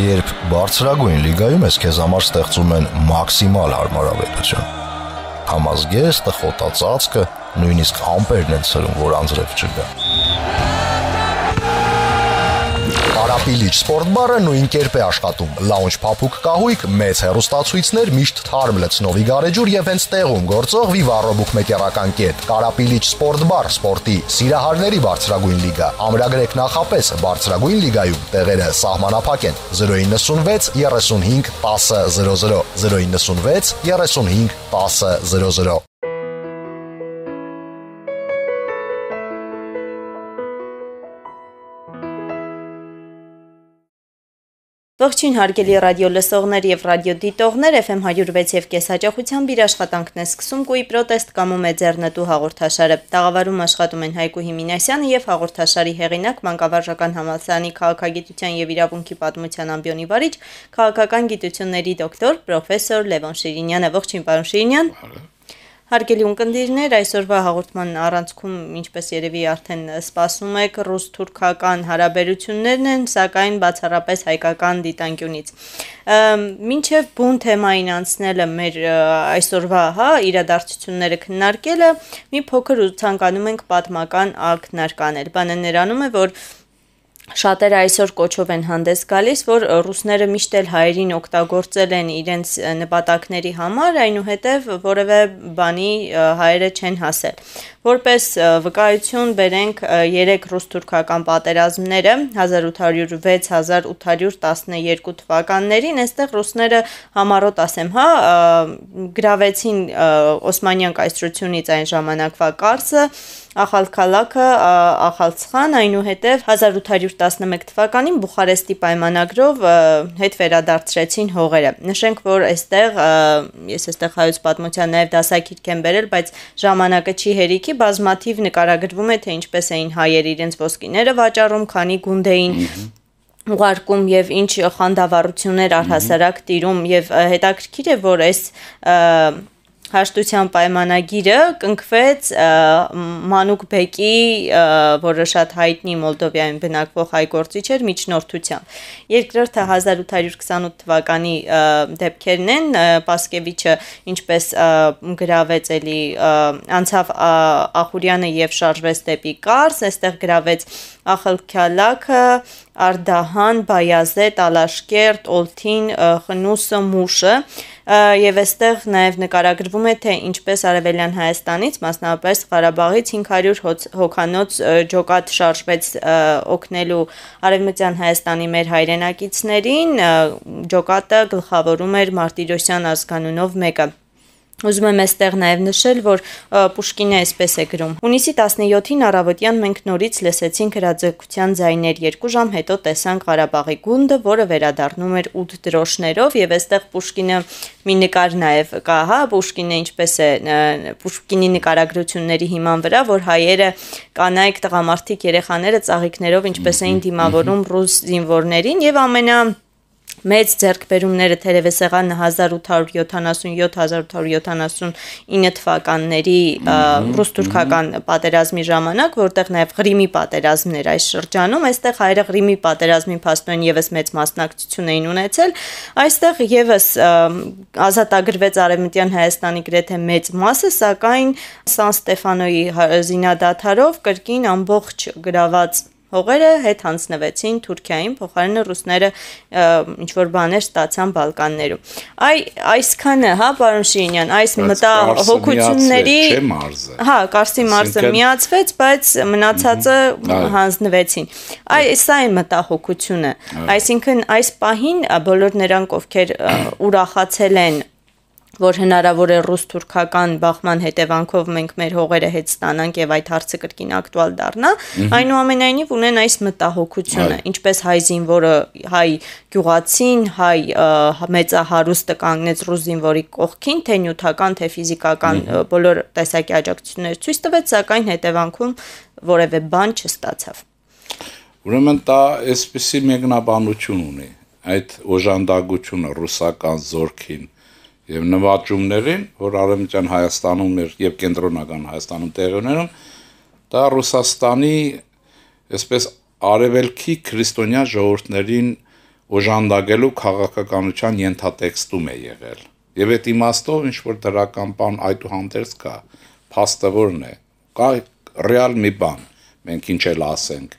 Երբ բարձրագույն լիգայում ես, քեզ համար ստեղծում են մաքսիմալ հարմարավետություն։ Համազգեստը, խոտածածկը, նույնիսկ ամպերն են ցրում, որ անձրև չգա։ Կարապիլիչ սպորտբարը նույն կերպ է աշխատում։ Լաունջ փափուկ կահույք, մեծ հեռուստացույցներ, միշտ թարմ լցնովի գարեջուր եւ հենց տեղում գործող Viva բուկմեկերական կետ։ Կարապիլիչ սպորտբար, սպորտի սիրահարների բարձրագույն լիգա։ Ամրագրեք նախապես բարձրագույն լիգայում տեղերը սահմանափակ են։ 096 35 10 00 096 35 10 00 Ողջույն հարգելի ռադիո լսողներ եւ ռադիո դիտողներ, FM 106 եւ կես հաճախությամբ իր աշխատանքն է սկսում Կուի պրոտեստ կամում է ձեռնտու հաղորդաշարը։ Տաղավարում աշխատում են Հայկու Հիմինասյանը եւ հաղորդաշարի հեղինակ Մանկավարժական համալսարանի քաղաքագիտության եւ իրավունքի պատմության ամբիոնի վարիչ, քաղաքական գիտությունների դոկտոր պրոֆեսոր Լևոն Շիրինյանը։ Ողջույն, պարոն Շիրինյան։ Հարգելի ունկնդիրներ, այսօրվա հաղորդման առանցքում, ինչպես երևի արդեն սպասում եք, ռուս-թուրքական հարաբերություններն են, սակայն բացառապես հայկական դիտանկյունից։ Մինչև բուն թեմային անցնելը մեր այսօրվա իրադարձությունները քննարկելը, մի փոքր ցանկանում ենք պատմական ակնարկ անել։ Բանը նրանում է, որ շատերը այսօր կոչով են հանդես գալիս, որ ռուսները միշտ էլ հայերին օգտագործել են իրենց նպատակների համար, այնուհետև որևէ բանի հայերը չեն հասել։ Որպես վկայություն բերենք 3 ռուս-թուրքական պատերազմները 1806-1812 թվականներին, այստեղ ռուսները համառոտ ասեմ, գրավեցին Օսմանյան կայսրությունից այն ժամանակվա կարծը, Ախալքալաքը, Ախալցխան, այնուհետև 1811 թվականին Բուխարեստի պայմանագրով հետ վերադարձրեցին հողերը։ Նշենք, որ այստեղ, ես այստեղ հայոց պատմության նաև դասակիրք եմ բերել, բայց ժամանակը չի հերիքի, բազմաթիվ նկարագրվում է, թե ինչպես էին հայերը իրենց ոսկիները վաճառում, քանի գունդ էին ուղարկում եւ ինչ խանդավառություններ առհասարակ տիրում եւ հետաքրքիր է, որ այս հաշտության պայմանագիրը կնքվեց Մանուկ Բեկի, որը շատ հայտնի Մոլդովայում բնակվող հայ գործիչ էր, միջնորդությամբ։ Երկրորդը 1828 թվականի դեպքերն են, Պասկևիչը ինչպես գրավեց էլի անցավ Ախուրյանը եւ շարժվեց դեպի Կարս, այստեղ գրավեց Ախալքալաքը, Արդահան, Բայազետ, Ալաշկերտ, Օլթին, Խնուսը, Մուշը եւ այստեղ նաեւ նկարագրվում է թե ինչպես Արևելյան Հայաստանից, մասնավորապես Ղարաբաղից 500 հոգանոց ջոկատ շարժվեց օգնելու Արևմտյան Հայաստանի մեր հայրենակիցներին, ջոկատը գլխավորում էր Մարտիրոսյան ազգանունով մեկը։ Ուզում եմ այստեղ նաև նշել, որ Պուշկինը այսպես է գրում. Հունիսի 17-ին առավոտյան մենք նորից լսեցինք հրաձգության ձայներ, 2 ժամ հետո տեսանք Ղարաբաղի գունդը, որը վերադառնում էր 8 դրոշներով, եւ այստեղ Պուշկինը մի նկար նաև կա, Պուշկինը ինչպես է Պուշկինի նկարագրությունների հիման վրա, որ հայերը կանայք, տղամարդիկ, երեխաները ծաղիկներով ինչպես էին դիմավորում ռուս զինվորներին եւ մեծ ձեռքբերումները թերևս եղան 1877-1879 թվականների ռուս-թուրքական պատերազմի ժամանակ, որտեղ նաև Ղրիմի պատերազմն էր այս շրջանում, այստեղ հայերը Ղրիմի պատերազմի փաստորեն եւս մեծ մասնակցություն էին ունեցել, այստեղ եւս ազատագրվեց Արևմտյան Հայաստանի գրեթե մեծ մասը, սակայն Սան Ստեֆանոյի զինադադարով կրկին ամբողջ գրաված հողերը հետ հանձնվեցին Թուրքիային, փոխարենը ռուսները ինչ-որ բաներ ստացան Բալկաններում։ Այսքանը, պարոն Շիրինյան, այս մտահոգությունների, Կարսի մարզը միացվեց, բայց մնացածը հանձնվեցին։ Սա է մտահոգությունը, այսինքն այս պահին բոլոր նրանք, ովքեր ուրախացել են, որ հնարավոր է ռուս-թուրքական բախման հետևանքով մենք մեր հողերը հետ ստանանք եւ այդ հարցը կրկին ակտուալ դառնա, այնուամենայնիվ ունեն այս մտահոգությունը, ինչպես հայ զինվորը, հայ գյուղացին, հայ մեծահարուստը կանգնեց ռուս զինվորի կողքին, թե նյութական, թե ֆիզիկական բոլոր տեսակի աջակցություններ ցույց տվեց, սակայն հետևանքում որևէ բան չստացավ։ Ուրեմն դա այսպիսի մեկնաբանություն ունի, այդ օժանդակությունը ռուսական զորքին եւ նվաճումներին, որ Արևմտյան Հայաստանում եւ կենտրոնական Հայաստանում տեղի ունենում, դա Ռուսաստանի այսպես արևելքի քրիստոնյա ժողովուրդներին օժանդակելու քաղաքականության ենթատեքստում է եղել։ Եվ այդ իմաստով ինչ որ դրական բան այդուհանդերձ կա, փաստը որն է, կա ռեալ մի բան, մենք ինչ էլ ասենք,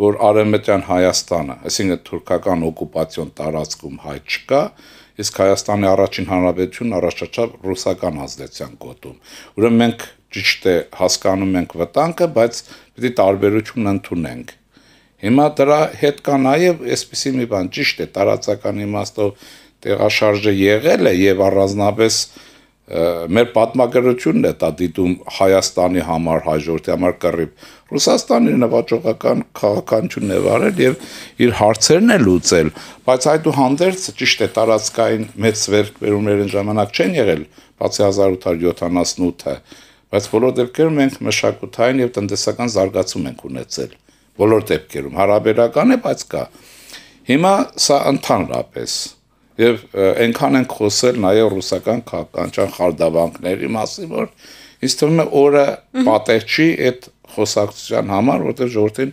որ Արևմտյան Հայաստանը, այսինքն թուրքական օկուպացիոն տարածքում հայ չկա, իսկ Հայաստանի առաջին հանրապետությունն առաջացավ ռուսական ազդեցության գոտում։ Ուրեմն մենք ճիշտ է հասկանում ենք վտանգը, բայց պիտի տարբերություն ընդունենք։ Հիմա դրա հետ կա նաև այսպիսի մի բան, ճիշտ է, տարածական իմաստով տեղաշարժը եղել է եւ առանձնապես մեր պատմագրությունն է դա դիտում Հայաստանի համար, հաջորդի համար կռիվ։ Ռուսաստանի նվաճողական քաղաքականությունն է վարել եւ իր հարցերն է լուծել, բայց այդուհանդերձ ճիշտ է տարածքային մեծ վերաբերումներն ժամանակ չեն եղել, բացի 1878-ը, բայց բոլոր դեպքերում մենք մշակութային եւ տնտեսական զարգացում ենք ունեցել։ Բոլոր դեպքերում հարաբերական է, բայց կա։ Հիմա սա ընդհանրապես եւ այնքան ենք խոսել նաեւ ռուսական քաղաքական խարդավանքների մասին, որ ինձ թվում է օրը պատեհ չի այդ խոսակցության համար, որտեղ ժողովրդին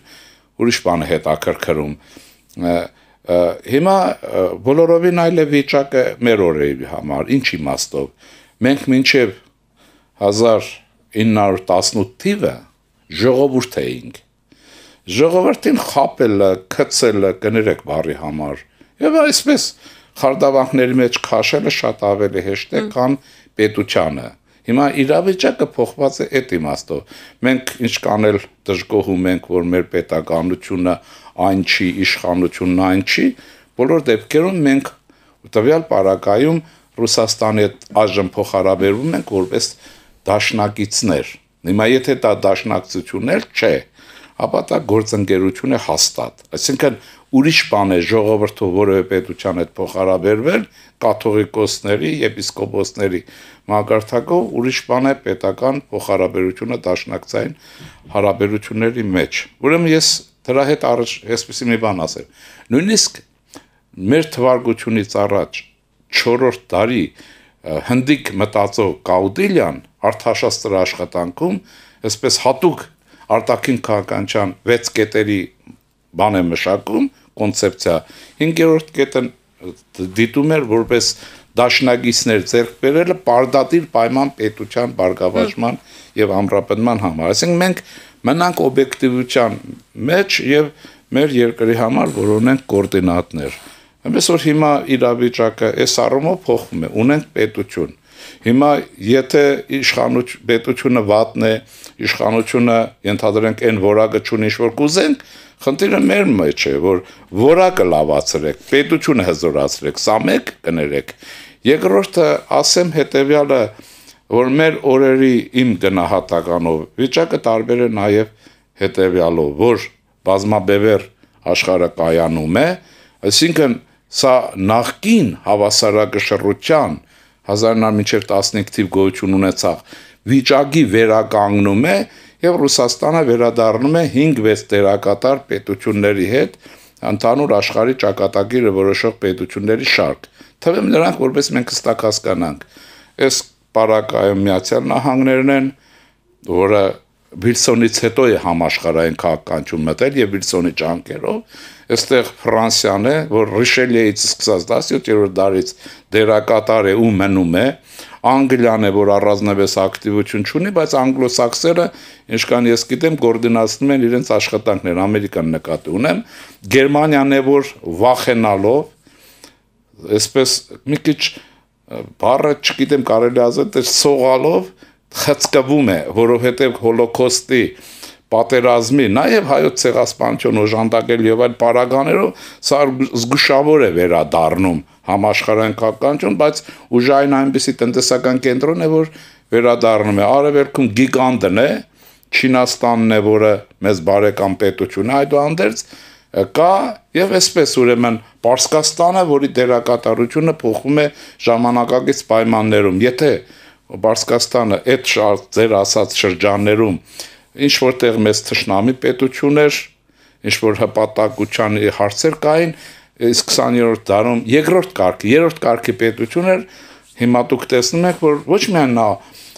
ուրիշ բան է հետաքրքրում։ Հիմա բոլորովին այլ է վիճակը մեր օրերի համար, ինչ իմաստով։ Մենք մինչեւ 1918 թիվը ժողովուրդ էինք։ Ժողովրդին խապելը, քցելը, կներեք բառի համար։ Եվ այսպես խարդավանքների մեջ քաշելը շատ ավելի հեշտ է, քան պետությանը։ Հիմա իրավիճակը փոխված է այդ իմաստով։ Մենք ինչ կանել դժգոհում ենք, որ մեր պետականությունը այն չի, իշխանությունն այն չի, բոլոր դեպքերում մենք տվյալ պարագայում Ռուսաստանի հետ այժմ փոխհարաբերվում ենք որպես դաշնակիցներ։ Հիմա եթե դա դաշնակցություններ չէ, ապա դա գործընկերություն է հաստատ։ Այսինքն ուրիշ բան է ժողովրդով որևէ պետության հետ փոխհարաբերվել, կաթողիկոսների, եպիսկոպոսների մակարդակով, ուրիշ բան է պետական փոխհարաբերությունը դաշնակցային հարաբերությունների մեջ։ Ուրեմն ես դրա հետ այսպեսի մի բան ասեմ։ Նույնիսկ մեր թվարկությունից առաջ 4-րդ դարի հնդիկ մտածող Կաուդիլյան արտաշասತ್ರ աշխատանքում այսպես հատուկ արտաքին քաղաքականության 6 կետերի բան է մշակում, կոնցեպցիա։ 5-րդ կետը դիտում էր որպես դաշնակիցներ ձեռք բերելը պարտադիր պայման պետության բարգավաճման եւ ամրապնդման համար։ Այսինքն մենք մնանք օբյեկտիվության մեջ եւ մեր երկրի համար որոնենք կոորդինատներ։ Այնպես որ հիմա իրավիճակը այս առումով փոխվում է, ունենք պետություն։ Հիմա եթե պետությունը վատն է, իշխանությունը ենթադրենք այն որակը չունի, ինչ որ կուզենք, խնդիրը մեր մեջ է, որ որակը լավացրեք, պետությունը հզորացրեք, սա մեկ կներեք։ Երկրորդը ասեմ հետեւյալը, որ մեր օրերի իմ գնահատականով վիճակը տարբեր է նաև հետեւյալով, որ բազմաբևեր աշխարհը կայանում է, այսինքն սա նախկին հավասարակշռության 1915 թիվ գոյություն ունեցավ վիճակի վերականգնում է եւ Ռուսաստանը վերադառնում է 5-6 դերակատար պետությունների հետ ընդհանուր աշխարհի ճակատագիրը որոշող պետությունների շարք։ Թվում նրանք որպես մենք հստակ հասկանանք։ Այս պարակայում Միացյալ Նահանգներն են, որը Վիլսոնից հետո է համաշխարհային քաղաքականություն մտել եւ Վիլսոնի ջանքերով, այստեղ Ֆրանսիան է, որ Ռիշելիեից սկսած 17-րդ դարից դերակատար է ու մնում է, Անգլիան է, որ առանձնապես ակտիվություն չունի, բայց անգլոսաքսերը, ինչքան ես գիտեմ, կոորդինացնում են իրենց աշխատանքները, Ամերիկան նկատի ունեմ, Գերմանիան է, որ վախենալով, այսպես մի քիչ բառը չգիտեմ կարելի ասել, սողալով խցկվում է, որովհետև հոլոկոստի պատերազմի, նաև հայոց ցեղասպանություն օժանդակել եւ այլ պարագաներով սա զգուշավոր է վերադառնում համաշխարհային քաղաքականություն, բայց ուժային այնպիսի տնտեսական կենտրոն է, որ վերադառնում է արևելքում գիգանտն է, Չինաստանն է, որը մեծ բարեկամ պետություն է, այդուհանդերձ կա եւ այսպես ուրեմն Պարսկաստանը, որի դերակատարությունը փոխվում է ժամանակակից պայմաններում, եթե Պարսկաստանը այդ ձեր ասած շրջաններում ինչ որտեղ մեծ թշնամի պետություն էր, ինչ որ հպատակության հարցեր կային, իսկ 20-րդ դարում երրորդ կարգի պետություն էր, հիմա դուք տեսնում եք, որ ոչ միայն նա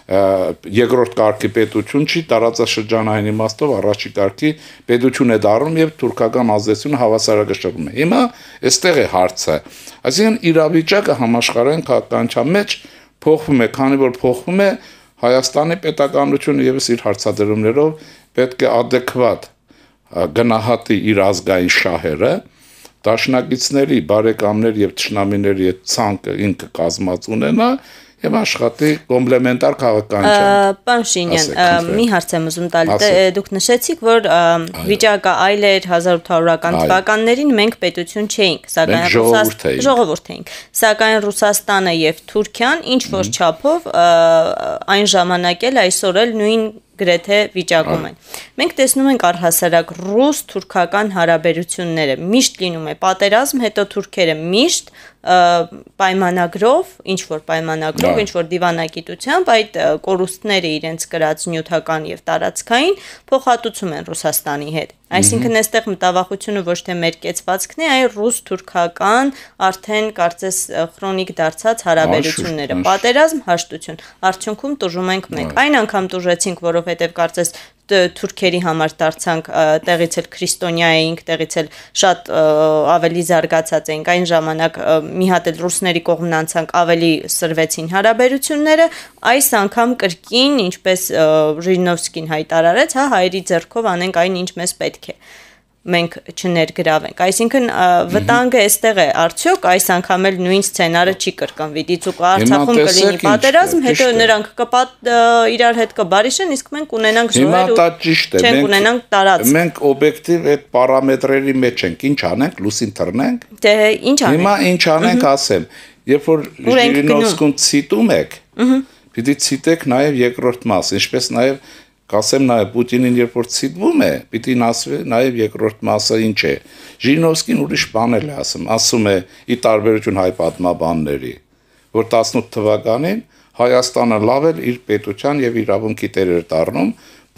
երկրորդ կարգի պետություն չի, տարածաշրջանային իմաստով առաջի կարգի պետություն է դառնում եւ թուրքական ազդեցությունը հավասարակշռում է։ Հիմա այստեղ է հարցը։ Այսինքն իրավիճակը համաշխարհային քաղաքականության մեջ փոխվում է, քանի որ փոխվում է Հայաստանի պետականությունը եւս իր հարցադրումներով պետք է adekvat գնահատի իր ազգային շահերը, դաշնակիցների, բարեկամների եւ թշնամիների այդ ցանկը ինքը կազմած ունենա եւ աշխատի կոմպլեմենտար քաղաքականության։ Պարոն Շինյան, մի հարց եմ ուզում տալ, դուք նշեցիք, որ վիճակը այլ էր 1800-ական թվականներին, մենք պետություն չէինք, սակայն ժողովուրդ էինք, սակայն Ռուսաստանը եւ Թուրքիան ինչ որ չափով այն ժամանակ էլ այսօր էլ նույն գրեթե վիճակում են։ Մենք տեսնում ենք առհասարակ ռուս-թուրքական հարաբերությունները միշտ լինում է պատերազմ, հետո թուրքերը միշտ պայմանագրով, ինչ որ պայմանագրով, ինչ որ դիվանագիտությամբ այդ կորուստները իրենց կրած նյութական եւ տարածքային փոխհատուցում են Ռուսաստանի հետ։ Այսինքն այստեղ մտավախությունը ոչ թե մեր կեցվածքն է, այլ ռուս-թուրքական արդեն կարծես քրոնիկ դարձած հարաբերությունները, պատերազմ, հաշտություն։ Արդյունքում տուժում ենք մենք։ Այն անգամ տուժեցինք, որովհետեւ կարծես թուրքերի համար դարձանք տեղից էլ քրիստոնյա էինք, տեղից էլ շատ ավելի զարգացած էինք, այն ժամանակ մի հատ էլ ռուսների կողմն անցանք, ավելի սրվեցին հարաբերությունները, այս անգամ կրկին, ինչպես Ժիրինովսկին հայտարարեց, հայերի ձեռքով անենք այն, ինչ մեզ պետք է։ Մենք չներգրավենք, այսինքն վտանգը այստեղ է, արդյոք այս անգամ էլ նույն սցենարը չի կրկնվի, դիցուկը Արցախում կլինի պատերազմ, հետո նրանք իրար հետ կբարիշեն, իսկ մենք ունենանք զոհեր ու չենք ունենանք տարածք։ Մենք օբյեկտիվ այդ պարամետրերի մեջ ենք, ինչ անենք, լուսին թռնենք։ Դե ինչ անենք։ Հիմա ինչ անենք ասեմ, երբ որ Ժիրինովսկուն ցիտում եք, պիտի ցիտեք նաև երկրորդ մասը, ինչպես նաև կասեմ նաև Պուտինին երբ որ ցիտվում է, պիտի ասվի նաև երկրորդ մասը ինչ է։ Ժիրինովսկին ուրիշ բան էլ է ասում է ի տարբերություն հայ պատմաբանների, որ 18 թվականին Հայաստանը լավ էր իր պետության եւ իրավունքի տեր էր դառնում,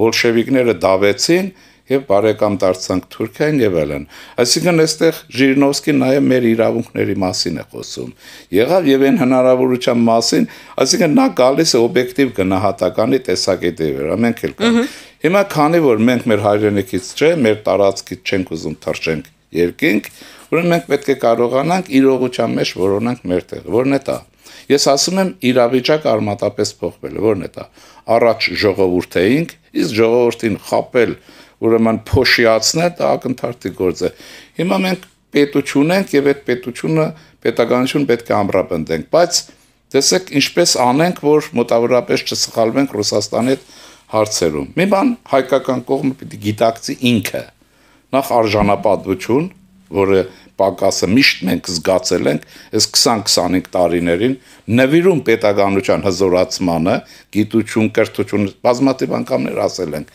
բոլշևիկները դավեցին եւ բարեկամ դարձանք Թուրքիային եւ այլն։ Այսինքն այստեղ Ժիրինովսկին նաև մեր իրավունքների մասին է խոսում։ Եղավ եւ այն հնարավորության մասին, այսինքն նա գալիս է օբյեկտիվ գնահատականի տեսակետի վրա, մենք էլ կան։ Հիմա քանի որ մենք մեր հայրենիքից չէ, մեր տարածքից չենք ուզում թռչենք երկինք, ուրեմն մենք պետք է կարողանանք իրողության մեջ որոնանք մեր տեղը, որն է դա։ Ես ասում եմ իրավիճակը արմատապես փոխվել է, որն է դա։ Առաջ ժողովուրդ էինք, իսկ ժողովրդին խապել ուրեմն փոշիացնել դա ակնթարթի գործ է։ Հիմա մենք պետություն ենք եւ այդ պետությունը պետականություն պետք է ամրապնդենք, բայց տեսեք ինչպես անենք, որ մոտավորապես չսխալվենք Ռուսաստանի հետ հարցերում։ Մի բան հայկական կողմը պիտի գիտակցի ինքը։ Նախ արժանապատվություն, որը պակասը միշտ մենք զգացել ենք այս 20-25 տարիներին, նվիրում պետականության հզորացմանը, գիտություն, կրթություն, բազմաթիվ անգամներ ասել ենք։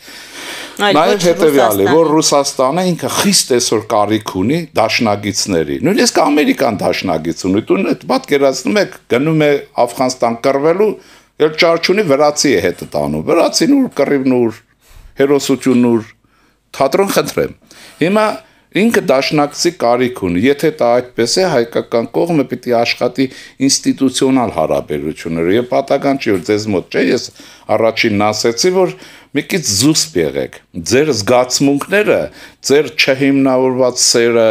Նաև հետևյալը, որ Ռուսաստանը ինքը խիստ այսօր կարիք ունի դաշնագիցների։ Նույնիսկ Ամերիկան դաշնագիծ ունի, դու պատկերացնում եք, գնում է Աֆղանստան կռվելու, ել ճարչունի վրացի է հետը տանում։ Վրացին ուր կռիվն ուր, հերոսությունն ուր, թատրոն խնդրեմ։ Հիմա ինքը դաշնակցի կարիք ունի, եթե դա այդպես է, հայկական կողմը պիտի աշխատի ինստիտուցիոնալ հարաբերությունները, եւ պատական չի, որ ձեզ մոտ չէ, ես առաջինն ասեցի, որ մի քիչ զուսպ եղեք, ձեր զգացմունքները, ձեր չհիմնավորված սերը,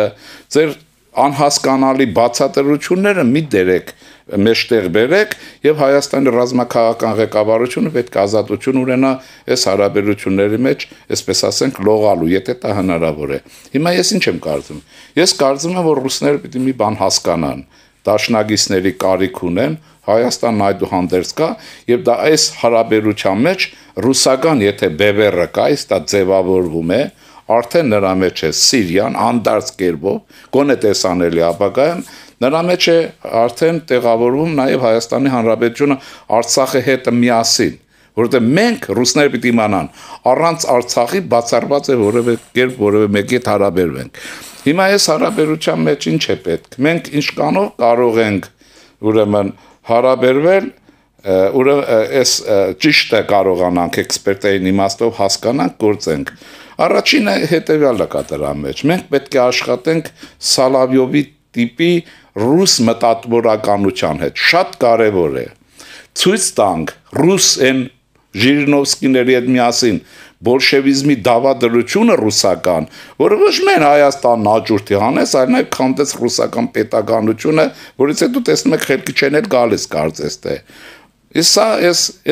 ձեր անհասկանալի բացատրությունները մի դերեք, մեջտեղ բերեք եւ Հայաստանի ռազմաքաղաքական ղեկավարությունը պետք է ազատություն ունենա այս հարաբերությունների մեջ, այսպես ասենք, լողալու, եթե դա հնարավոր է։ Հիմա ես ինչ եմ կարծում։ Ես կարծում եմ, որ ռուսները պիտի մի բան հասկանան, դաշնագիցների կարիք ունեն, Հայաստանն այդուհանդերձ կա եւ դա այս հարաբերության մեջ ռուսական, եթե բևեռը կա, դա ձևավորվում է, արդեն նրա մեջ է Սիրիան անդարձ կերպով, գոնե տեսանելի ապագայում նրա մեջ է արդեն տեղավորվում նաև Հայաստանի Հանրապետությունը Արցախի հետ միասին, որովհետև մենք ռուսները պիտի իմանան, առանց Արցախի բացառված է որևէ կերպ որևէ մեկի հետ հարաբերվենք։ Հիմա այս հարաբերության մեջ ինչ է պետք։ Մենք ինչքանով կարող ենք ուրեմն հարաբերվել, այս ճիշտ է կարողանանք էքսպերտային իմաստով հասկանանք, գործենք։ Առաջինը հետևյալը կա դրա մեջ։ Մենք պետք է աշխատենք Սալավյովի տիպի ռուս մտածողականության հետ, շատ կարևոր է։ ցույց տանք ռուս են Ժիրինովսկիների հետ միասին բոլշևիզմի դավադրությունը ռուսական, որը ոչ միայն Հայաստանն աճուրդի հանես, այլ նաև քանդեց ռուսական պետականությունը, որից հետո տեսնում եք խելքի չեն էլ գալիս կարծես թե։ Սա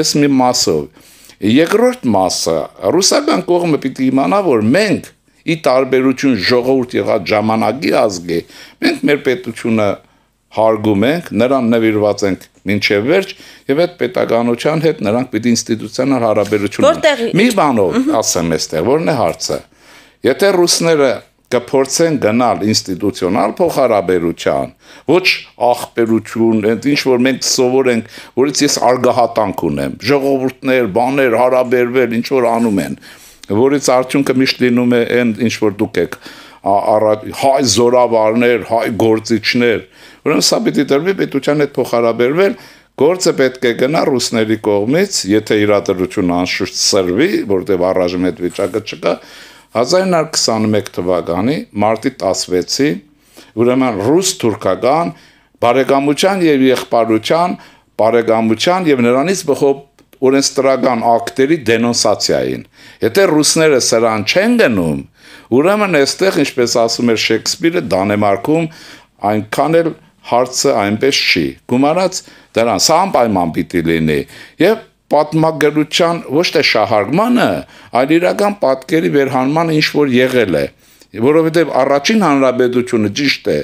էս մի մասով։ Երկրորդ մասը ռուսական կողմը պիտի իմանա, որ մենք ի տարբերություն ժողովուրդ եղած ժամանակի ազգի, մենք մեր պետությունը հարգում ենք, նրան նվիրված ենք մինչև վերջ եւ այդ պետականության հետ նրանք պիտի ինստիտուցիոնալ հարաբերություն ունենան։ Մի բանով ասեմ այստեղ, որն է հարցը։ Եթե ռուսները կփորձեն գնալ ինստիտուցիոնալ փոխհարաբերության, ոչ ախպերություն, այդ ինչ որ մենք սովորենք, որից ես արգահատանք ունեմ, ժողովուրդներ, բաներ հարաբերվել, ինչ որ անում են, որից արդյունքը միշտ լինում է այն ինչ որ դուք եք հայ զորավարներ, հայ գործիչներ, ուրեմն սա պիտի դրվի պետության հետ փոխհարաբերվել, գործը պետք է գնա ռուսների կողմից, եթե իրադրությունը անշուշտ սրվի, որտեղ առայժմ այդ վիճակը չկա, 1921 թվականի մարտի 16-ի, ուրեմն ռուս-թուրքական բարեկամության եւ եղբայրության, բարեկամության եւ նրանից բխող օրենսդրական ակտերի դենոնսացիային։ Եթե ռուսները սրան չեն գնում, ուրեմն այստեղ, ինչպես ասում էր Շեքսպիրը, Դանեմարկում այնքան էլ հարցը այնպես չի։ Գումարած դրան, սա անպայման պիտի լինի։ Եվ պատմագրության ոչ թե շահարկմանը, այլ իրական պատկերի վերհանմանը ինչ որ եղել է։ Որովհետև առաջին հանրապետությունը ճիշտ է,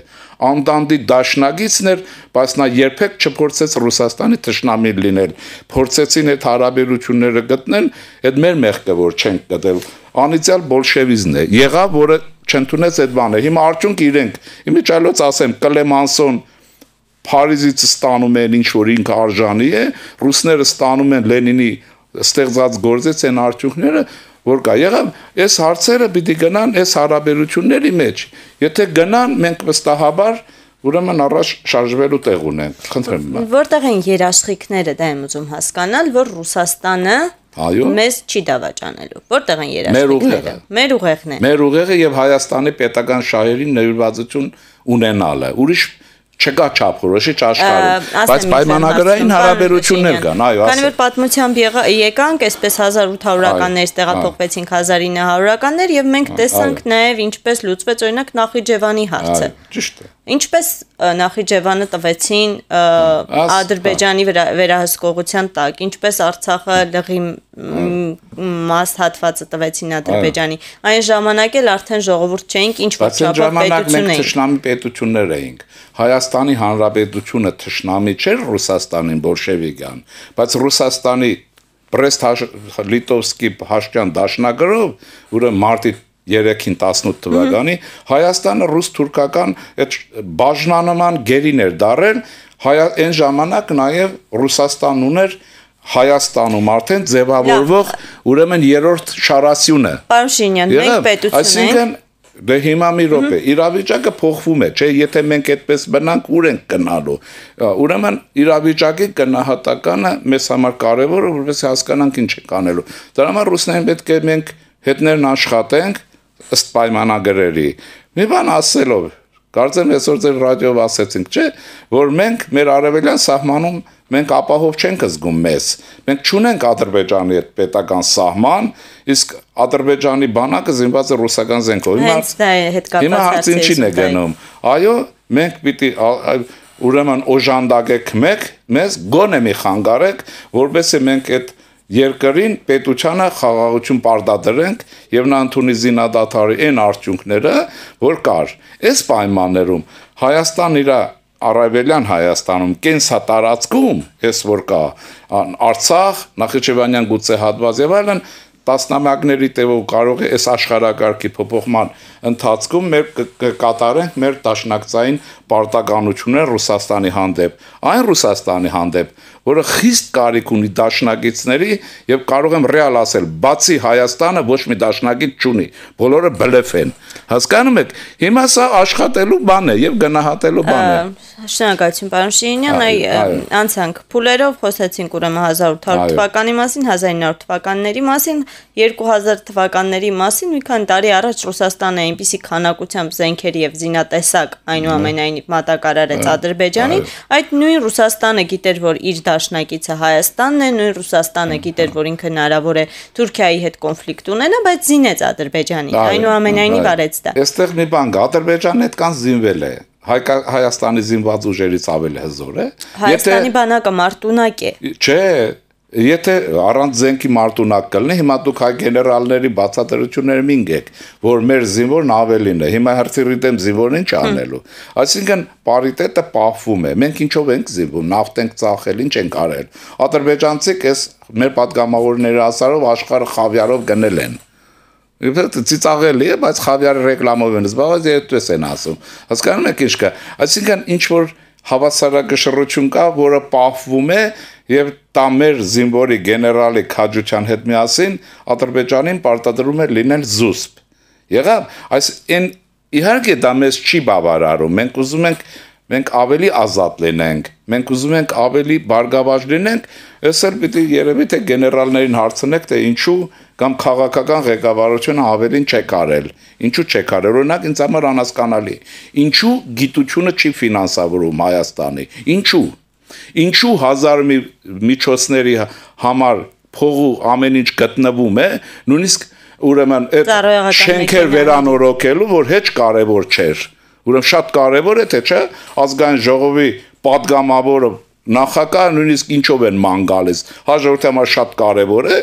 անդանդի դաշնակիցն էր, բայց նա երբեք չփորձեց Ռուսաստանի թշնամի լինել, փորձեցին այդ հարաբերությունները գտնել, այդ մեր մեղքը որ չենք գտել, անիծյալ բոլշևիզմն է, եղավ, որը չընդունեց այդ բանը, հիմա արդյունք իրենք, իմիջիայլոց ասեմ, Կլեմանսոն Փարիզից ստանում են ինչ որ ինքը արժանի է, ռուսները ստանում են Լենինի ստեղծած գործից են արդյունքները, որ կա եղավ, այս հարցերը պիտի գնան այս հարաբերությունների մեջ։ Եթե գնան, մենք վստահաբար ուրեմն առաջ շարժվելու տեղ ունենք։ Խնդրեմ։ Որտեղ են երաշխիքները, դա եմ ուզում հասկանալ, որ Ռուսաստանը մեզ չի դավաճանելու։ Որտեղ են երաշխիքները։ Մեր ուղեղն է։ Մեր ուղեղը եւ Հայաստանի պետական շահերին նվիրվածություն ունենալը։ Ուրիշ չկա չափորոշի աշխարհում, բայց պայմանագրային հարաբերություններ կան, այո, ասա։ Քանի որ պատմությամբ եկանք, այսպես 1800-ականներից տեղափոխվեցինք 1900-ականներ եւ մենք տեսանք նաեւ ինչպես լուծվեց օրինակ Նախիջևանի հարցը։ Ճիշտ է։ Ինչպես Նախիջևանը տվեցին Ադրբեջանի վերահսկողության տակ, ինչպես Արցախը լղի մաս հատվածը տվեցին Ադրբեջանի։ Այն ժամանակ էլ արդեն ժողովուրդ չէինք, ինչ որ չափով պետություն էինք։ Թշնամի պետություններ էինք։ Հայաստանի Հանրապետությունը թշնամի չէր Ռուսաստանին բոլշևիկյան, բայց Ռուսաստանի Բրեստ-Լիտովսկի հաշտյան դաշնագրով, ուրեմն մարտի 3-ին 18 թվականի Հայաստանը ռուս-թուրքական այդ բաժնանման գերին էր դարել, այն ժամանակ նաև Ռուսաստանն ուներ Հայաստանում արդեն ձևավորվող ուրեմն երրորդ շարասյունը։ Պարոն Շինյան, մենք պետություն ենք։ Դե հիմա մի րոպե, իրավիճակը փոխվում է, չէ, եթե մենք այդպես բնանք, ուր ենք գնալու։ Ուրեմն իրավիճակի գնահատականը մեզ համար կարևոր է, որովհետեւ հասկանանք ինչ ենք անելու։ Դրա համար ռուսներին պետք է մենք հետներն աշխատենք ըստ պայմանագրերի։ Մի բան ասելով, կարծեմ այսօր ձեր ռադիոյով ասեցինք, չէ, որ մենք մեր արևելյան սահմանում մենք ապահով չենք զգում մեզ։ Մենք չունենք Ադրբեջանի հետ պետական սահման, իսկ Ադրբեջանի բանակը զինված է ռուսական զենքով։ Հենց դա է հետ կապված։ Հիմա հարցը ինչին է գնում։ Այո, մենք պիտի ուրեմն օժանդակեք մեզ գոնե մի խանգարեք, որովհետեւ մենք այդ երկրին պետությանը խաղաղություն պարտադրենք եւ նա ընդունի զինադադարի այն արդյունքները, որ կար։ Այս պայմաններում Հայաստան իր Արևելյան Հայաստանում կենսատարածքում, ես որ կա Արցախ, Նախիջևանյան գուցե հատված եւ այլն, տասնամյակների տևով կարող է այս աշխարհակարգի փոփոխման ընթացքում մեր կկատարենք մեր դաշնակցային պարտականությունները Ռուսաստանի հանդեպ, այն Ռուսաստանի հանդեպ, որը խիստ կարիք ունի դաշնակիցների եւ կարող եմ ռեալ ասել, բացի Հայաստանը ոչ մի դաշնակից չունի, բոլորը բլեֆ են։ Հասկանում եք, հիմա սա աշխատելու բան է եւ գնահատելու բան է։ Շնորհակալություն, պարոն Շինյան, անցանք փուլերով խոսեցինք ուրեմն 1800 թվականի մասին, 1900 թվականների մասին, 2000 թվականների մասին մի քանի տարի առաջ Ռուսաստանը այնպիսի քանակությամբ զենքեր եւ զինատեսակ այնուամենայնիվ մատակարարեց Ադրբեջանին, այդ նույն Ռուսաստանը գիտեր, որ իր դաշնակիցը Հայաստանն է, նույն Ռուսաստանը գիտեր, որ ինքը հնարավոր է Թուրքիայի հետ կոնֆլիկտ ունենա, բայց զինեց Ադրբեջանին, այնուամենայնիվ արեց դա։ Այստեղ մի բան կա, Ադրբեջանն այդքան զինվել է, Հայաստանի զինված ուժերից ավելի հզոր է։ Հայաստանի բանակը մարտունակ է։ Չէ, եթե առանց զենքի մարտունակ կլինի, հիմա դուք հայ գեներալների բացատրությունները մինգեք, որ մեր զինվորն ավելին է, հիմա հրթիռի դեմ զինվորն ինչ անելու։ Այսինքն պարիտետը պահվում է։ Մենք ինչով ենք զինվում, նավթ ենք ծախել, ինչ ենք արել։ Ադրբեջանցիք էս մեր պատգամավորների ասարով աշխարհը խավիարով գնել են։ Ծիծաղելի է, բայց խավիարի ռեկլամով են զբաղված, այդպես են ասում։ Հասկանում եք ինչ կա։ Այսինքն ինչ որ հավասարակշռություն կա, որը պահվում է եւ դա մեր զինվորի գեներալի քաջության հետ միասին Ադրբեջանին պարտադրում է լինել զուսպ։ Եղավ, այս այն իհարկե դա մեզ չի բավարարում։ Մենք ուզում ենք մենք ավելի ազատ լինենք, մենք ուզում ենք ավելի բարգավաճ լինենք, այս էլ պիտի երևի թե գեներալներին հարցնեք, թե ինչու կամ քաղաքական ղեկավարությունը ավելին չեք արել, ինչու չեք արել, օրինակ ինձ համար անհասկանալի, ինչու գիտությունը չի ֆինանսավորում Հայաստանի, ինչու հազար միջոցների համար փողու ամեն ինչ գտնվում է, նույնիսկ ուրեմն այդ շենքեր վերանորոգելու, որ հեչ կարևոր չէր, ուրեմն շատ կարևոր է, թե չէ, ազգային ժողովի պատգամավորը նախագահ նույնիսկ ինչով են ման գալիս, հաջորդի համար շատ կարևոր է,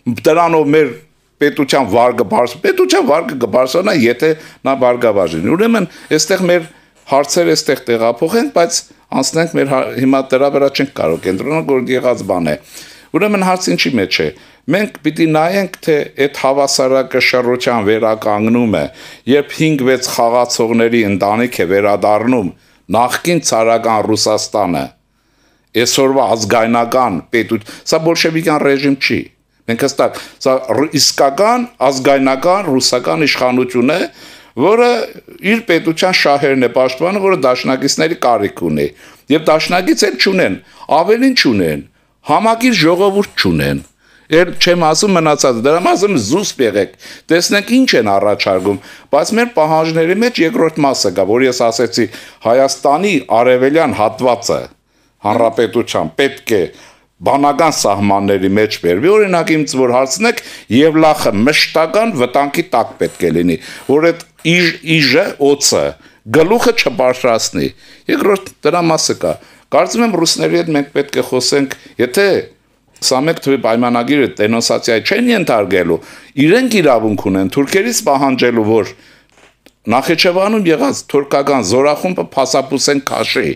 դրանով մեր պետության վարկը կբարձրանա, եթե նա բարգավաճ լինի։ Ուրեմն այստեղ մեր հարցերը այստեղ տեղափոխենք, բայց անցնենք մեր հիմա դրա վրա չենք կարող կենտրոնանալ, որ եղած բան է։ Ուրեմն հարցը ինչի մեջ է։ Մենք պիտի նայենք, թե այդ հավասարակշռության վերականգնումը, երբ 5-6 խաղացողների ընտանիք է վերադառնում նախկին ցարական Ռուսաստանը, այսօրվա ազգայնական պետություն, սա բոլշևիկյան ռեժիմ չի։ Մենք հստակ, սա իսկական ազգայնական ռուսական իշխանություն է, որը իր պետության շահերն է պաշտպանում, որը դաշնակիցների կարիք ունի։ Եվ դաշնակից էլ չունեն, ավելին չունեն, համակիր ժողովուրդ չունեն։ Էլ չեմ ասում մնացած, դրա մասում զուսպ եղեք, տեսնենք ինչ են առաջարկում, բայց մեր պահանջների մեջ երկրորդ մասը կա, որ ես ասեցի, Հայաստանի արևելյան հատվածը հանրապետության պետք է բանական սահմանների մեջ բերվի, օրինակ ինձ որ հարցնեք, Եվլախը մշտական վտանգի տակ պետք է լինի, որ այդ իժը, օծը, գլուխը չբարձրացնի։ Երկրորդ դրա մասը կա։ Կարծում եմ ռուսների հետ մենք պետք է խոսենք, եթե 21 թվականի պայմանագիրը դենոնսացիայի չեն ենթարկելու, իրենք իրավունք ունեն թուրքերից պահանջելու, որ Նախիջևանում եղած թուրքական զորախումբը փասապուսեն քաշի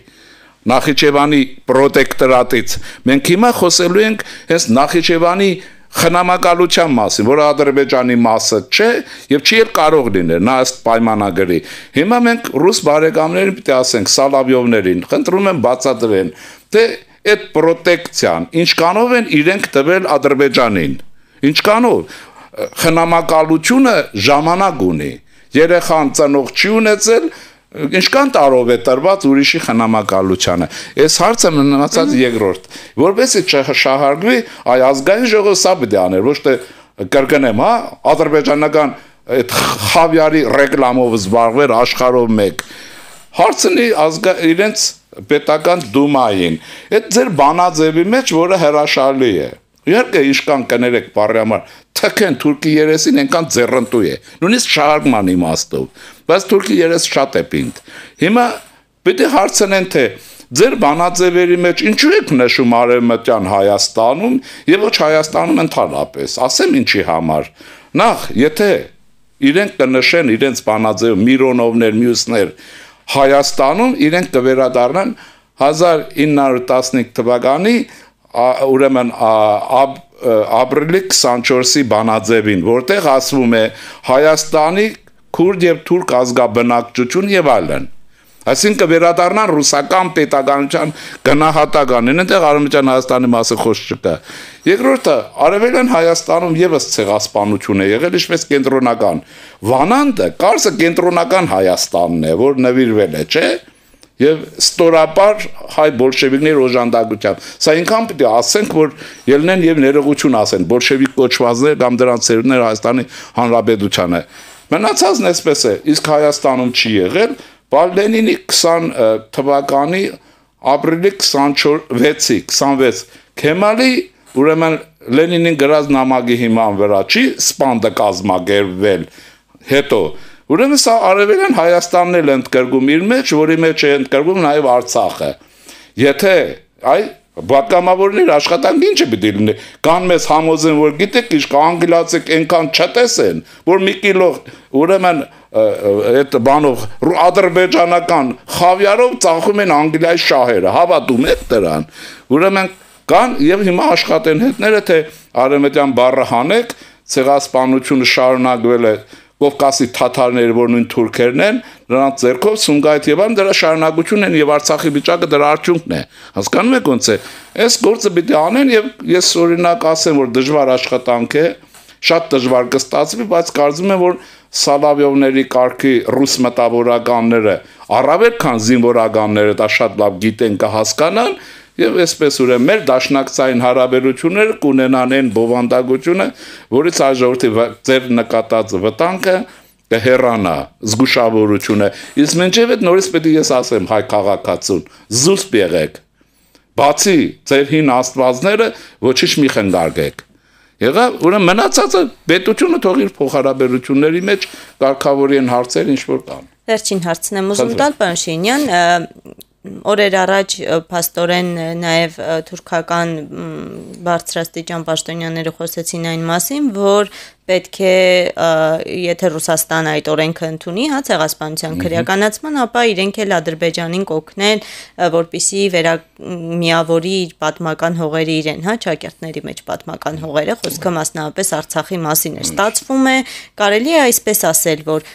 Նախիջևանի պրոտեկտորատից։ Մենք հիմա խոսելու ենք հենց Նախիջևանի խնամակալության մասին, որը Ադրբեջանի մասը չէ եւ չի էլ կարող լինել նա ըստ պայմանագրի։ Հիմա մենք ռուս բարեկամներին պիտի ասենք Սալավյովներին, խնդրում եմ բացատրեն, թե այդ պրոտեկցիան ինչքանով են իրենք տվել Ադրբեջանին։ Ինչքանով խնամակալությունը ժամանակ ունի։ Երեխան ծնող չի ունեցել, ինչքան տարով է տրված ուրիշի խնամակալությանը։ Այս հարցը մնացած երկրորդ, որովհետեւ չշահարկվի, այ ազգային ժողովը սա պետք է աներ, ոչ թե կրկնեմ, հա, ադրբեջանական այդ խավիարի ռեկլամով զբաղվեր աշխարհով մեկ։ Հարցնի իրենց պետական դումային։ Այդ ձեր բանաձևի մեջ, որը հրաշալի է։ Իհարկե իշքան կներեք բարի համար, թքեն Թուրքի երեսին այնքան ձեռնտու է, նույնիսկ շահարկման իմաստով, բայց Թուրքի երես շատ է պինդ։ Հիմա պետք է հարցնեն, թե ձեր բանաձևերի մեջ ինչու եք նշում Արևմտյան Հայաստանում եւ ոչ Հայաստանում ընդհանրապես, ասեմ ինչի համար։ Նախ, եթե իրենք կնշեն իրենց բանաձև Միրոնովներ, մյուսներ Հայաստանում, իրենք կվերադառնան 1915 թվականի ուրեմն ապրիլի 24-ի բանաձևին, որտեղ ասվում է Հայաստանի քուրդ եւ թուրք ազգաբնակչություն եւ այլն։ Այսինքն վերադառնան ռուսական պետականության գնահատականին, այնտեղ Արևմտյան Հայաստանի մասը խոսք չկա։ Երկրորդը, Արևելյան Հայաստանում եւս ցեղասպանություն է եղել, ինչպես կենտրոնական։ Վանանդը, կարծը կենտրոնական Հայաստանն է, որ նվիրվել է, չէ՞։ եւ ստորապար հայ բոլշևիկների օժանդակությամբ։ Սա ինքան պետք է ասենք, որ ելնեն եւ ներողություն ասեն բոլշևիկ կոչվածներ կամ դրանց ծերուններ Հայաստանի Հանրապետությանը։ Մնացածն էսպես է, իսկ Հայաստանում չի եղել, բայց Լենինի 20 թվականի ապրիլի 26 Քեմալի ուրեմն Լենինին գրած նամակի հիման վրա չի սպանդը կազմակերպվել հետո ուրեմն սա արևելյան Հայաստանն էլ ընդգրկում իր մեջ, որի մեջ է ընդգրկում նաև Արցախը։ Եթե այ բակամավորներ աշխատանք ինչ է պետք է լինի, կան մեզ համոզեն, որ գիտեք, իսկ անգլիացիք այնքան չտեսեն, որ մի կիլո ուրեմն այդ բանով ադրբեջանական խավիարով ծախում են Անգլիայի շահերը, հավատում եք դրան։ Ուրեմն կան եւ հիմա աշխատեն հետները, թե արևմտյան բառը հանեք, ցեղասպանությունը շարունակվել է Կովկասի թաթարները, որ նույն թուրքերն են, նրանց ձեռքով Սումգայիթ եւ այլն դրա շարունակությունն են եւ Արցախի վիճակը դրա արդյունքն է։ Հասկանում եք ոնց է։ Այս գործը պիտի անեն եւ ես օրինակ ասեմ, որ դժվար աշխատանք է, շատ դժվար կստացվի, բայց կարծում եմ, որ Սալավյովների կարգի ռուս մտավորականները առավել քան զինվորականները դա շատ լավ գիտեն, կհասկանան եւ այսպես ուրեմն մեր դաշնակցային հարաբերությունները կունենան այն բովանդակությունը, որից այժմ ձեր նկատած վտանգը կհեռանա, զգուշավորությունը։ Իսկ մինչև այդ նորից պետք է ես ասեմ հայ քաղաքացուն, զուսպ եղեք։ Բացի ձեր հին աստվածները ոչինչ մի խնգարկեք։ Եղավ, ուրեմն մնացածը պետությունը թող իր փոխհարաբերությունների մեջ կարգավորի են հարցեր, ինչ որ կան։ Վերջին հարցն եմ ուզում տալ, պարոն Շինյան, օրեր առաջ փաստորեն նաև թուրքական բարձրաստիճան պաշտոնյաները խոսեցին այն մասին, որ պետք է, եթե Ռուսաստանը այդ օրենքը ընդունի, հա, ցեղասպանության քրեականացման, ապա իրենք էլ Ադրբեջանին կօգնեն, որպեսզի միավորի իր պատմական հողերը իրեն, հա, ճակերտների մեջ պատմական հողերը, խոսքը մասնավորապես Արցախի մասին է։ Ստացվում է, կարելի է այսպես ասել, որ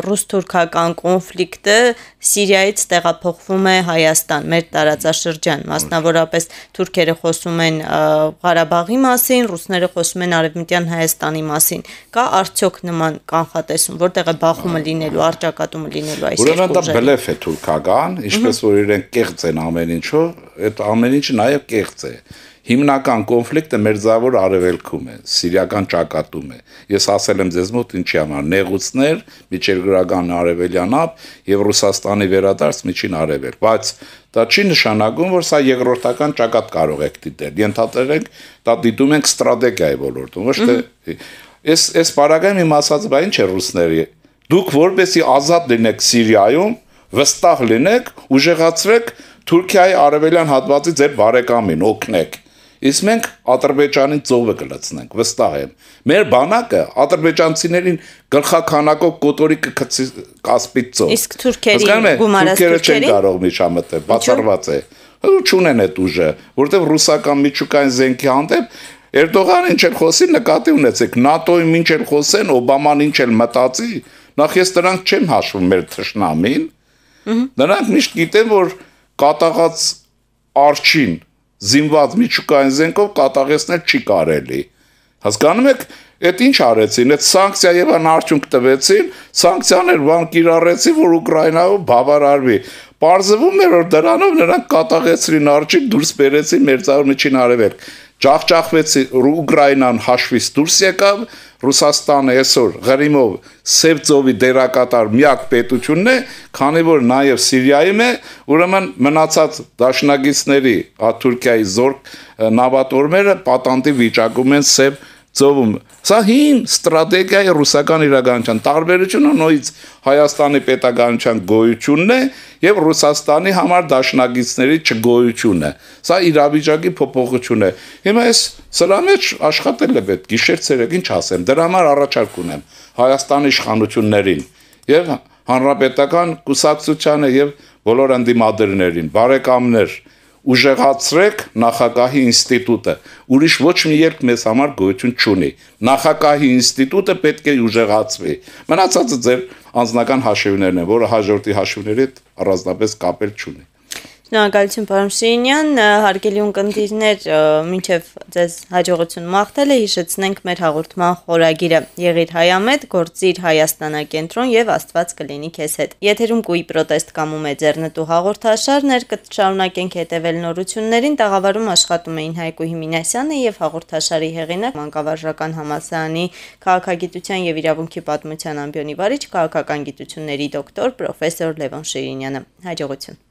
ռուս-թուրքական կոնֆլիկտը Սիրիայից տեղափոխվում է Հայաստան, մեր տարածաշրջան, մասնավորապես թուրքերը խոսում են Ղարաբաղի մասին, ռուսները խոսում են Արևմտյան Հայաստանի մասին։ Կա արդյոք նման կանխատեսում, որտեղ է բախումը լինելու, առճակատումը լինելու այս երկու ուժերը։ Ուրեմն դա բլեֆ է թուրքական, ինչպես որ իրենք կեղծ են ամեն ինչով, այդ ամեն ինչը նաև կեղծ է։ Հիմնական կոնֆլիկտը մերձավոր արևելքում է, սիրիական ճակատում է։ Ես ասել եմ ձեզ մոտ ինչի համար նեղուցներ, միջերգրական արևելյան ափ եւ Ռուսաստանի վերադարձ միջին արևել, բայց դա չի նշանակում, որ սա երկրորդական ճակատ կարող եք դիտել։ Ենթադրենք, դա դիտում ենք ստրատեգիայի ոլորտում, ոչ թե այս բարակայում իմ ասածը բա ինչ է ռուսների։ Դուք որպեսի ազատ լինեք Սիրիայում, վստահ լինեք, ուժեղացրեք Թուրքիայի արևելյան հատվածի ձեր բարեկամին, օգնեք։ Իսկ մենք Ադրբեջանին ծովը կլցնենք, վստահ եմ։ Մեր բանակը ադրբեջանցիներին գլխաքանակով կոտորի կգցի Կասպից ծով։ Իսկ թուրքերի գումարած թուրքերը չեն կարող միջամտել, բացառված է։ Չունեն այդ ուժը, որտեղ ռուսական միջուկային զենքի հանդեպ Էրդողանը ինչ էլ խոսի, նկատի ունեցեք, ՆԱՏՕ-ին ինչ էլ խոսեն, Օբաման ինչ էլ մտածի, նախ ես դրանք չեմ հաշվում մեր թշնամին։ Նրանք միշտ գիտեն, որ կատաղած արջին զինված միջուկային զենքով կատաղեցնել չի կարելի։ Հասկանում եք, այդ ինչ արեցին, այդ սանկցիա եւ անարդյունք տվեցին, սանկցիաներ բան կիրառեցին, որ Ուկրաինայով բավարարվի։ Պարզվում է, որ դրանով նրանք կատաղեցրին արջին, դուրս բերեցին մերձավոր միջին արևելք։ Ջախջախվեցի Ուկրաինան հաշվից դուրս եկավ, Ռուսաստանը այսօր Ղրիմով Սև ծովի դերակատար միակ պետությունն է, քանի որ նաև Սիրիայում է, ուրեմն մնացած դաշնակիցների Թուրքիայի զորք նավատորմերը պատանտի վիճակում են Սև ծովում։ Սա հին ստրատեգիայի ռուսական իրականության տարբերությունը նույնից Հայաստանի պետականության գոյությունն է եւ Ռուսաստանի համար դաշնակիցների չգոյությունը։ Սա իրավիճակի փոփոխություն է։ Հիմա այս սրա մեջ աշխատել է պետք, գիշեր-ցերեկ ինչ ասեմ, դրա համար առաջարկ ունեմ Հայաստանի իշխանություններին եւ հանրապետական կուսակցությանը եւ բոլոր ընդդիմադիրներին, բարեկամներ, ուժեղացրեք նախագահի ինստիտուտը։ Ուրիշ ոչ մի երկ մեզ համար գոյություն չունի։ Նախագահի ինստիտուտը պետք է ուժեղացվի։ Մնացածը ձեր անձնական հաշիվներն են, որը հաջորդի հաշիվների հետ առանձնապես կապել չունի։ Շնորհակալություն, պարոն Շիրինյան, հարգելի ունկնդիրներ, մինչև ձեզ հաջողություն մաղթելը հիշեցնենք մեր հաղորդման խորագիրը. Եղիր հայամետ, գործիր Հայաստանակենտրոն եւ Աստված կլինի քեզ հետ։ Եթերում կուի պրոտեստ կամում է ձեռնտու հաղորդաշարներ, կշարունակենք հետևել նորություններին, տաղավարում աշխատում էին Հայկուհի Մինասյանը եւ հաղորդաշարի հեղինակ Մանկավարժական համալսարանի քաղաքագիտության եւ իրավունքի պատմության ամբիոնի վարիչ քաղաքական գիտությունների դոկտոր պրոֆեսոր Լևոն Շիրինյանը։ Հաջողություն։